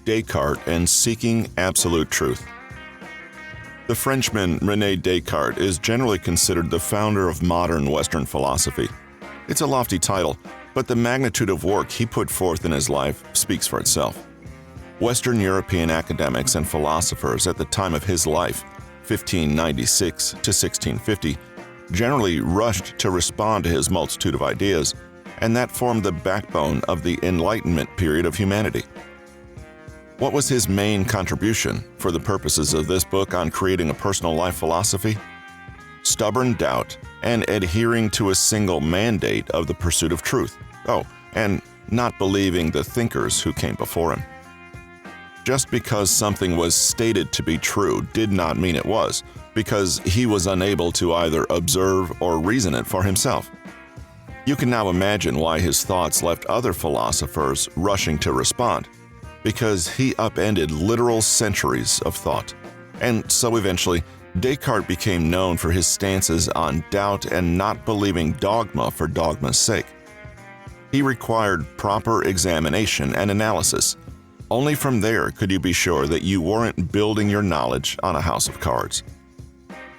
Descartes and seeking absolute truth. The Frenchman Rene Descartes is generally considered the founder of modern Western philosophy. It's a lofty title, but the magnitude of work he put forth in his life speaks for itself. Western European academics and philosophers at the time of his life, 1596 to 1650, generally rushed to respond to his multitude of ideas, and that formed the backbone of the Enlightenment period of humanity. What was his main contribution for the purposes of this book on creating a personal life philosophy? Stubborn doubt and adhering to a single mandate of the pursuit of truth. Oh, and not believing the thinkers who came before him. Just because something was stated to be true did not mean it was, because he was unable to either observe or reason it for himself. You can now imagine why his thoughts left other philosophers rushing to respond, because he upended literal centuries of thought. And so eventually, Descartes became known for his stances on doubt and not believing dogma for dogma's sake. He required proper examination and analysis. Only from there could you be sure that you weren't building your knowledge on a house of cards.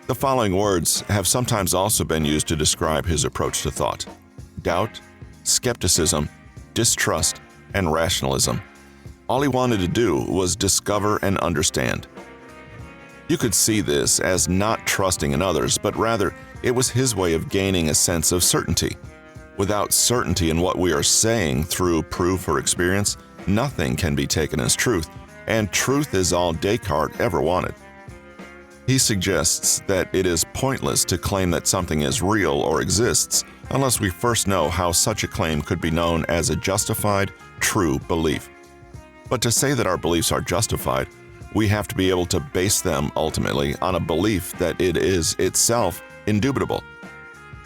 The following words have sometimes also been used to describe his approach to thought: doubt, skepticism, distrust, and rationalism. All he wanted to do was discover and understand. You could see this as not trusting in others, but rather it was his way of gaining a sense of certainty. Without certainty in what we are saying through proof or experience, nothing can be taken as truth, and truth is all Descartes ever wanted. He suggests that it is pointless to claim that something is real or exists unless we first know how such a claim could be known as a justified, true belief. But to say that our beliefs are justified, we have to be able to base them ultimately on a belief that it is itself indubitable.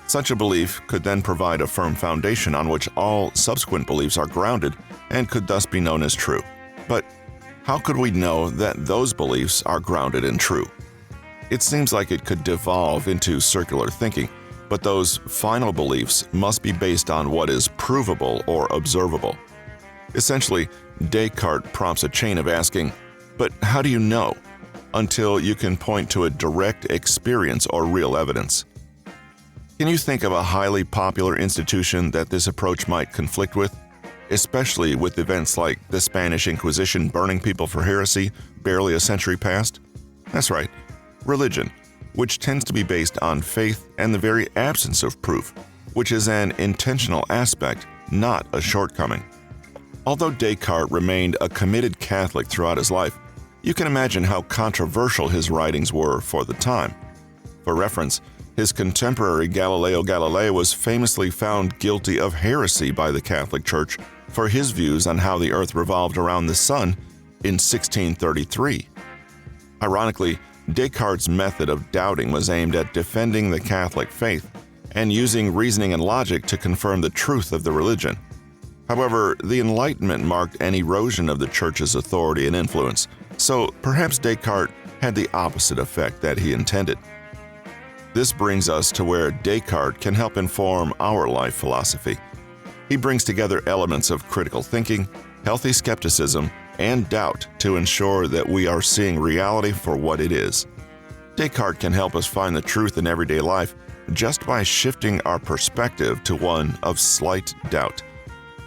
Such a belief could then provide a firm foundation on which all subsequent beliefs are grounded and could thus be known as true. But how could we know that those beliefs are grounded in true? It seems like it could devolve into circular thinking, but those final beliefs must be based on what is provable or observable. Essentially, Descartes prompts a chain of asking, but how do you know? Until you can point to a direct experience or real evidence. Can you think of a highly popular institution that this approach might conflict with, especially with events like the Spanish Inquisition burning people for heresy barely a century past? That's right, religion, which tends to be based on faith and the very absence of proof, which is an intentional aspect, not a shortcoming. Although Descartes remained a committed Catholic throughout his life, you can imagine how controversial his writings were for the time. For reference, his contemporary Galileo Galilei was famously found guilty of heresy by the Catholic Church for his views on how the Earth revolved around the Sun in 1633. Ironically, Descartes' method of doubting was aimed at defending the Catholic faith and using reasoning and logic to confirm the truth of the religion. However, the Enlightenment marked an erosion of the Church's authority and influence, so perhaps Descartes had the opposite effect that he intended. This brings us to where Descartes can help inform our life philosophy. He brings together elements of critical thinking, healthy skepticism, and doubt to ensure that we are seeing reality for what it is. Descartes can help us find the truth in everyday life just by shifting our perspective to one of slight doubt.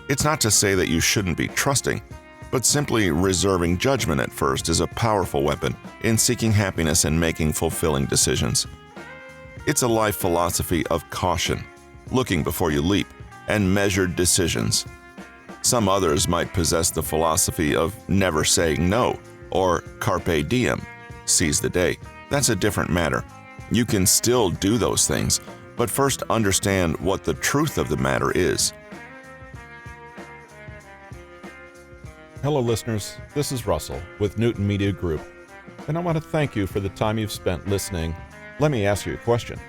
It's not to say that you shouldn't be trusting, but simply reserving judgment at first is a powerful weapon in seeking happiness and making fulfilling decisions. It's a life philosophy of caution, looking before you leap, and measured decisions. Some others might possess the philosophy of never saying no, or carpe diem, seize the day. That's a different matter. You can still do those things, but first understand what the truth of the matter is. Hello listeners, this is Russell with Newton Media Group, and I want to thank you for the time you've spent listening. Let me ask you a question.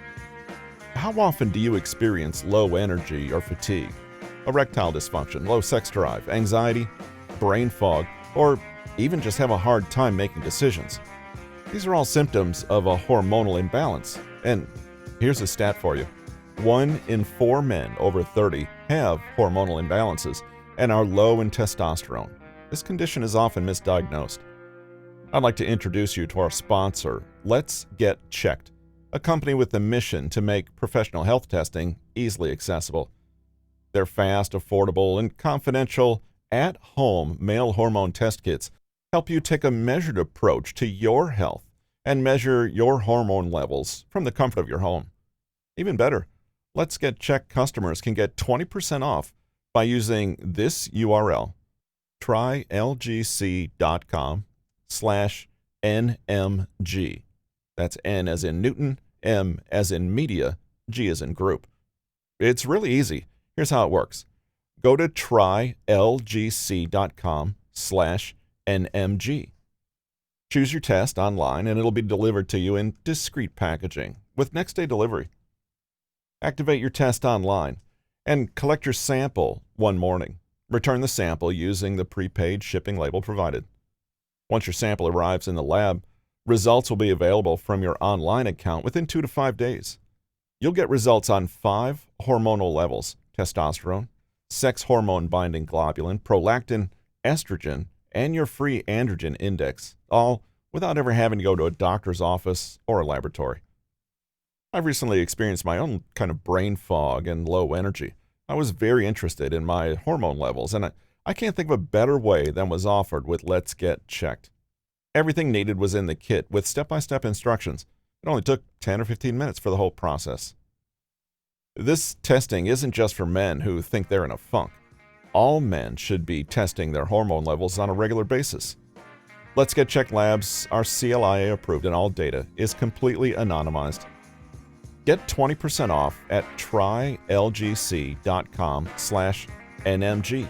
How often do you experience low energy or fatigue, erectile dysfunction, low sex drive, anxiety, brain fog, or even just have a hard time making decisions? These are all symptoms of a hormonal imbalance, and here's a stat for you. 1 in 4 men over 30 have hormonal imbalances and are low in testosterone. This condition is often misdiagnosed. I'd like to introduce you to our sponsor, Let's Get Checked, a company with the mission to make professional health testing easily accessible. Their fast, affordable, and confidential at-home male hormone test kits help you take a measured approach to your health and measure your hormone levels from the comfort of your home. Even better, Let's Get Checked customers can get 20% off by using this URL, trylgc.com/NMG. That's N as in Newton, M as in media, G as in group. It's really easy. Here's how it works. Go to trylgc.com/NMG. Choose your test online and it'll be delivered to you in discreet packaging with next-day delivery. Activate your test online and collect your sample one morning. Return the sample using the prepaid shipping label provided. Once your sample arrives in the lab, results will be available from your online account within 2 to 5 days. You'll get results on 5 hormonal levels: testosterone, sex hormone binding globulin, prolactin, estrogen, and your free androgen index, all without ever having to go to a doctor's office or a laboratory. I've recently experienced my own kind of brain fog and low energy. I was very interested in my hormone levels, and I can't think of a better way than was offered with Let's Get Checked. Everything needed was in the kit with step-by-step instructions. It only took 10 or 15 minutes for the whole process. This testing isn't just for men who think they're in a funk. All men should be testing their hormone levels on a regular basis. Let's Get Checked Labs are CLIA approved and all data is completely anonymized. Get 20% off at trylgc.com/NMG.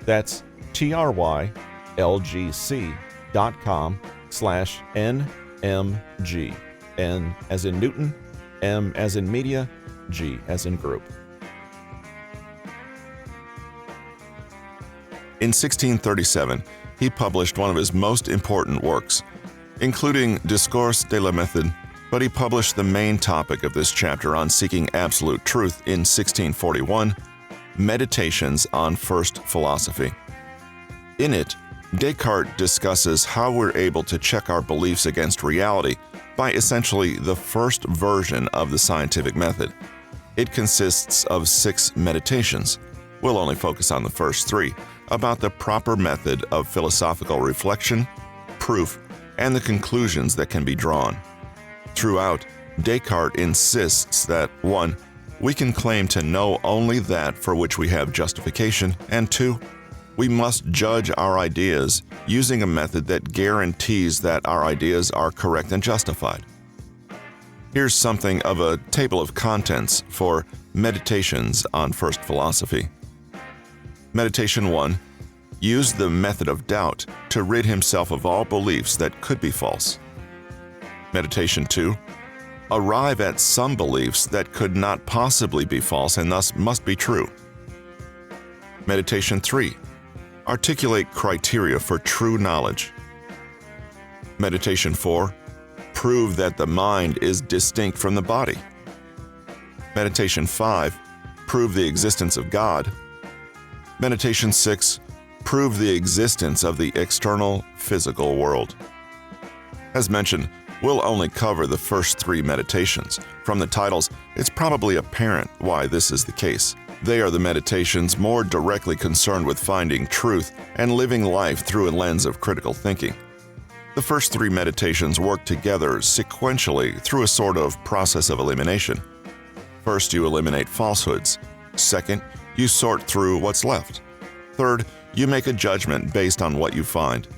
That's trylgc.com/NMG. N as in Newton, M as in media, G as in group. In 1637, he published one of his most important works, including Discours de la Méthode, but he published the main topic of this chapter on seeking absolute truth in 1641, Meditations on First Philosophy. In it, Descartes discusses how we're able to check our beliefs against reality by essentially the first version of the scientific method. It consists of 6 meditations. We'll only focus on the first 3, about the proper method of philosophical reflection, proof, and the conclusions that can be drawn. Throughout, Descartes insists that 1. We can claim to know only that for which we have justification, and 2. We must judge our ideas using a method that guarantees that our ideas are correct and justified. Here's something of a table of contents for Meditations on First Philosophy. Meditation 1. Use the method of doubt to rid himself of all beliefs that could be false. Meditation 2. Arrive at some beliefs that could not possibly be false and thus must be true. Meditation 3. Articulate criteria for true knowledge. Meditation 4. Prove that the mind is distinct from the body. Meditation 5. Prove the existence of God. Meditation 6. Prove the existence of the external physical world. As mentioned, we'll only cover the first 3 meditations. From the titles, it's probably apparent why this is the case. They are the meditations more directly concerned with finding truth and living life through a lens of critical thinking. The first 3 meditations work together sequentially through a sort of process of elimination. First, you eliminate falsehoods. Second, you sort through what's left. Third, you make a judgment based on what you find.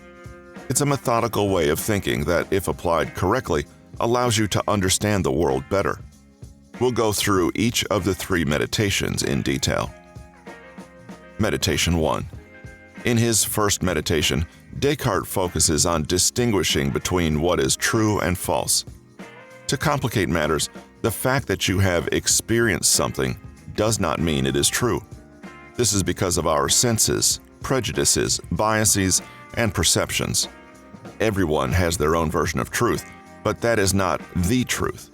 It's a methodical way of thinking that, if applied correctly, allows you to understand the world better. We'll go through each of the 3 meditations in detail. Meditation 1. In his first meditation, Descartes focuses on distinguishing between what is true and false. To complicate matters, the fact that you have experienced something does not mean it is true. This is because of our senses, prejudices, biases, and perceptions. Everyone has their own version of truth, but that is not the truth.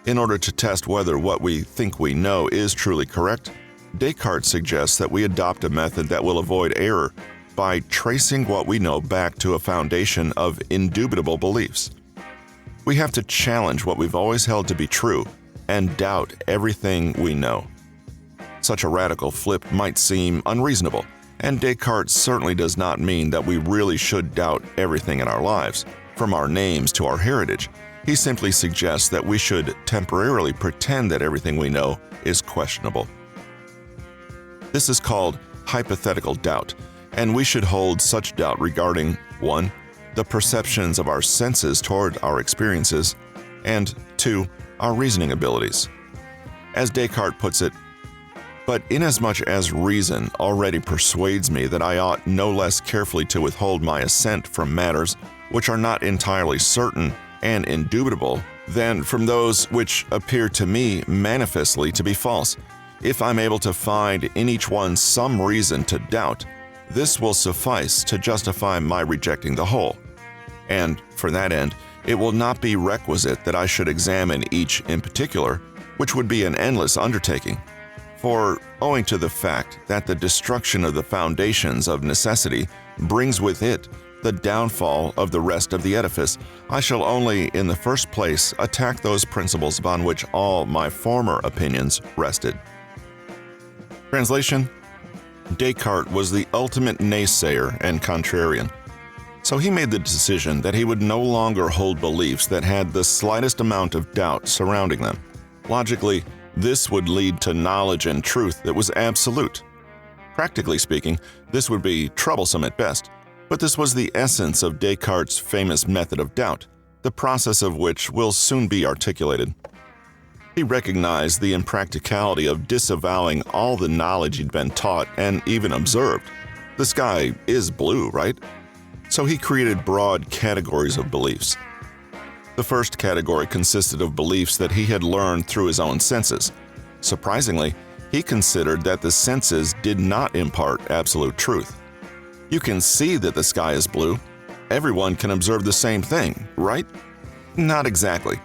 In order to test whether what we think we know is truly correct, Descartes suggests that we adopt a method that will avoid error by tracing what we know back to a foundation of indubitable beliefs. We have to challenge what we've always held to be true and doubt everything we know. Such a radical flip might seem unreasonable, and Descartes certainly does not mean that we really should doubt everything in our lives, from our names to our heritage. He simply suggests that we should temporarily pretend that everything we know is questionable. This is called hypothetical doubt, and we should hold such doubt regarding 1. The perceptions of our senses toward our experiences, and 2. Our reasoning abilities. As Descartes puts it, "But inasmuch as reason already persuades me that I ought no less carefully to withhold my assent from matters which are not entirely certain and indubitable than from those which appear to me manifestly to be false, if I'm able to find in each one some reason to doubt, this will suffice to justify my rejecting the whole. And, for that end, it will not be requisite that I should examine each in particular, which would be an endless undertaking. For, owing to the fact that the destruction of the foundations of necessity brings with it the downfall of the rest of the edifice, I shall only, in the first place, attack those principles upon which all my former opinions rested." Translation: Descartes was the ultimate naysayer and contrarian. So he made the decision that he would no longer hold beliefs that had the slightest amount of doubt surrounding them. Logically, this would lead to knowledge and truth that was absolute. Practically speaking, this would be troublesome at best, but this was the essence of Descartes' famous method of doubt, the process of which will soon be articulated. He recognized the impracticality of disavowing all the knowledge he'd been taught and even observed. The sky is blue, right? So he created broad categories of beliefs. The first category consisted of beliefs that he had learned through his own senses. Surprisingly, he considered that the senses did not impart absolute truth. You can see that the sky is blue. Everyone can observe the same thing, right? Not exactly.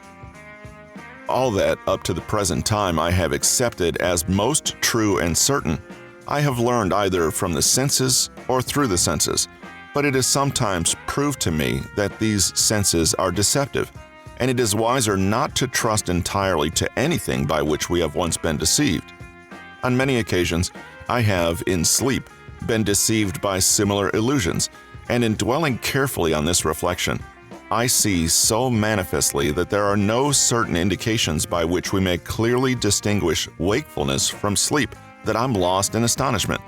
All that, up to the present time, I have accepted as most true and certain, I have learned either from the senses or through the senses, but it is sometimes proved to me that these senses are deceptive, and it is wiser not to trust entirely to anything by which we have once been deceived. On many occasions, I have, in sleep, been deceived by similar illusions, and in dwelling carefully on this reflection, I see so manifestly that there are no certain indications by which we may clearly distinguish wakefulness from sleep that I'm lost in astonishment.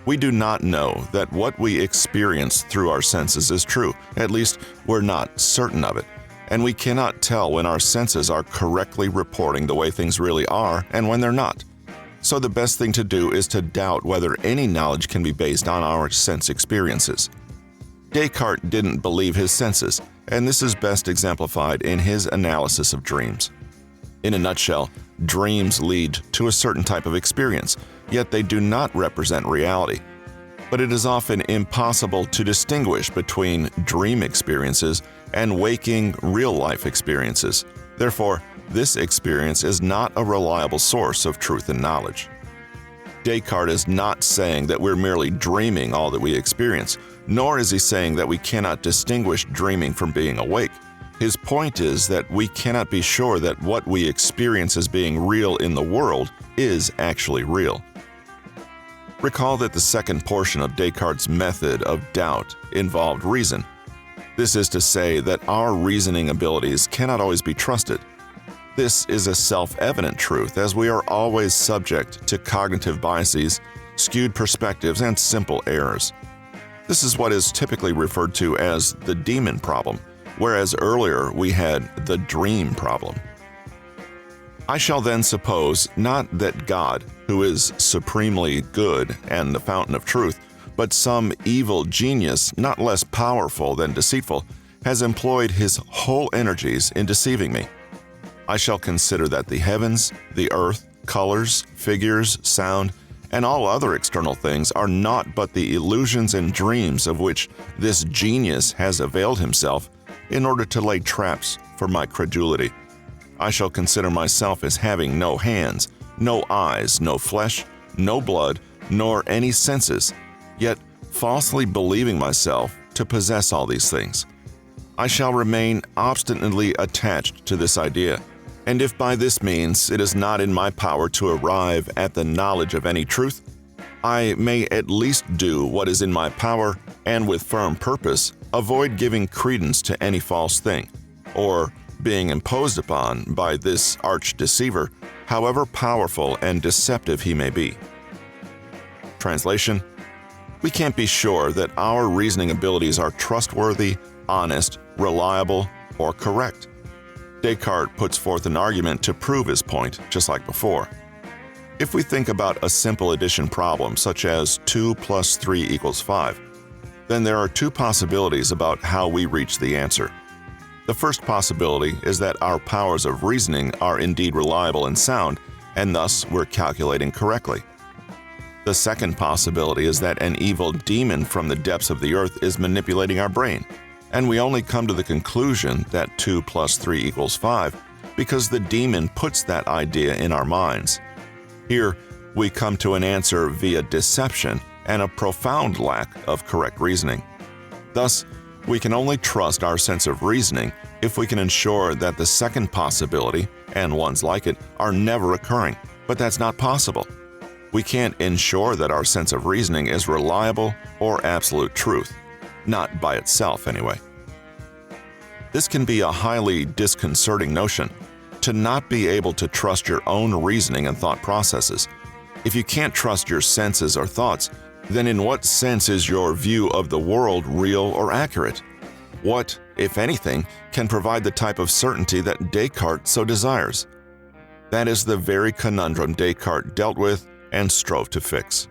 We do not know that what we experience through our senses is true, at least we're not certain of it, and we cannot tell when our senses are correctly reporting the way things really are and when they're not. So the best thing to do is to doubt whether any knowledge can be based on our sense experiences. Descartes didn't believe his senses, and this is best exemplified in his analysis of dreams. In a nutshell, dreams lead to a certain type of experience, yet they do not represent reality. But it is often impossible to distinguish between dream experiences and waking real-life experiences. Therefore, this experience is not a reliable source of truth and knowledge. Descartes is not saying that we're merely dreaming all that we experience, nor is he saying that we cannot distinguish dreaming from being awake. His point is that we cannot be sure that what we experience as being real in the world is actually real. Recall that the second portion of Descartes' method of doubt involved reason. This is to say that our reasoning abilities cannot always be trusted. This is a self-evident truth, as we are always subject to cognitive biases, skewed perspectives, and simple errors. This is what is typically referred to as the demon problem, whereas earlier we had the dream problem. I shall then suppose not that God, who is supremely good and the fountain of truth, but some evil genius not less powerful than deceitful, has employed his whole energies in deceiving me. I shall consider that the heavens, the earth, colors, figures, sound, and all other external things are naught but the illusions and dreams of which this genius has availed himself in order to lay traps for my credulity. I shall consider myself as having no hands, no eyes, no flesh, no blood, nor any senses, yet falsely believing myself to possess all these things. I shall remain obstinately attached to this idea, and if by this means it is not in my power to arrive at the knowledge of any truth, I may at least do what is in my power and with firm purpose avoid giving credence to any false thing, or being imposed upon by this arch-deceiver, however powerful and deceptive he may be. Translation: we can't be sure that our reasoning abilities are trustworthy, honest, reliable, or correct. Descartes puts forth an argument to prove his point, just like before. If we think about a simple addition problem such as 2 + 3 = 5, then there are two possibilities about how we reach the answer. The first possibility is that our powers of reasoning are indeed reliable and sound, and thus we're calculating correctly. The second possibility is that an evil demon from the depths of the earth is manipulating our brain, and we only come to the conclusion that 2 + 3 = 5 because the demon puts that idea in our minds. Here, we come to an answer via deception and a profound lack of correct reasoning. Thus, we can only trust our sense of reasoning if we can ensure that the second possibility, and ones like it, are never occurring, but that's not possible. We can't ensure that our sense of reasoning is reliable or absolute truth, not by itself anyway. This can be a highly disconcerting notion, to not be able to trust your own reasoning and thought processes. If you can't trust your senses or thoughts, then in what sense is your view of the world real or accurate? What, if anything, can provide the type of certainty that Descartes so desires? That is the very conundrum Descartes dealt with and strove to fix.